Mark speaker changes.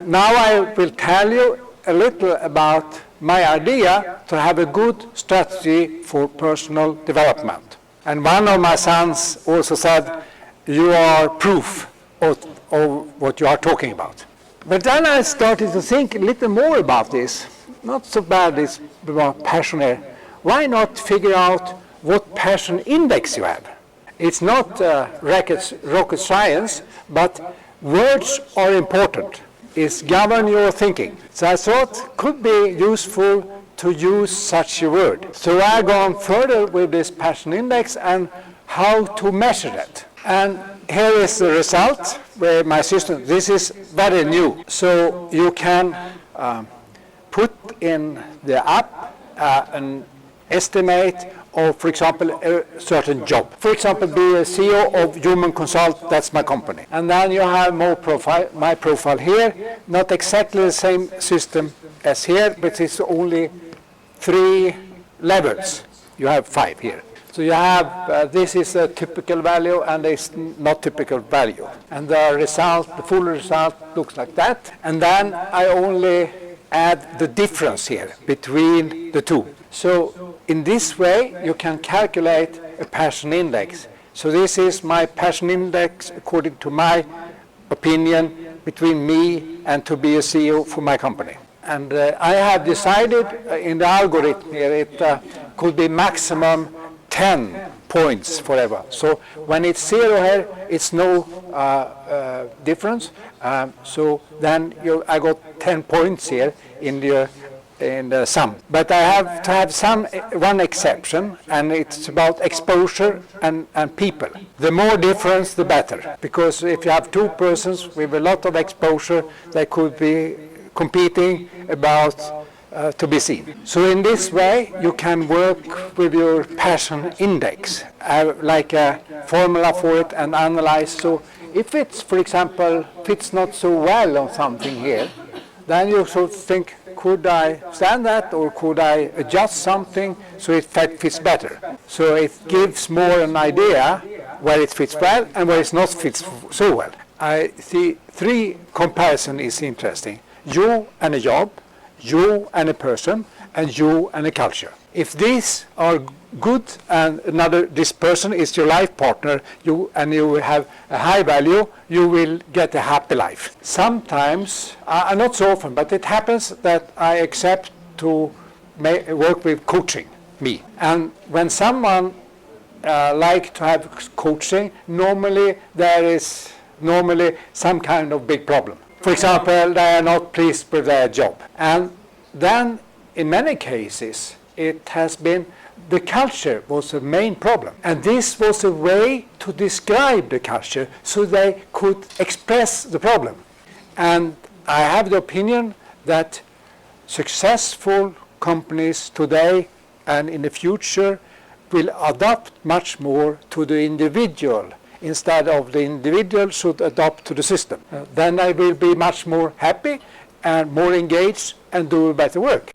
Speaker 1: now I will tell you a little about my idea to have a good strategy for personal development. And one of my sons also said, you are proof of what you are talking about. But then I started to think a little more about this. Not so bad, this about passion here. Why not figure out what passion index you have? It's not rocket science, but words are important. It's govern your thinking. So I thought it could be useful to use such a word. So I've gone further with this passion index and how to measure it. And here is the result where my system, this is very new. So you can put in the app an estimate of, for example, a certain job. For example, be a CEO of Human Consult, that's my company. And then you have my profile here, not exactly the same system as here, but it's only 3 levels. You have 5 here. So you have, this is a typical value and this not typical value. And the result, the full result looks like that. And then I only add the difference here between the two. So in this way, you can calculate a passion index. So this is my passion index according to my opinion between me and to be a CEO for my company. And I have decided in the algorithm here, it could be maximum 10 points forever. So when it's 0 here, it's no difference. So then I got 10 points here in the sum. But I have to have one exception, and it's about exposure and people. The more difference, the better. Because if you have 2 persons with a lot of exposure, they could be competing about to be seen. So in this way, you can work with your passion index, like a formula for it, and analyze. So if it's, for example, fits not so well on something here, then you should think, could I stand that, or could I adjust something so it fits better? So it gives more an idea where it fits well and where it not fits so well. I see 3 comparison is interesting. You and a job, you and a person, and you and a culture. If these are good and this person is your life partner, you have a high value, you will get a happy life. Sometimes, not so often, but it happens that I accept to work with coaching, me. And when someone like to have coaching, normally there is some kind of big problem. For example, they are not pleased with their job. And then, in many cases, it has been the culture was the main problem. And this was a way to describe the culture so they could express the problem. And I have the opinion that successful companies today and in the future will adapt much more to the individual instead of the individual should adapt to the system. Then I will be much more happy and more engaged and do better work.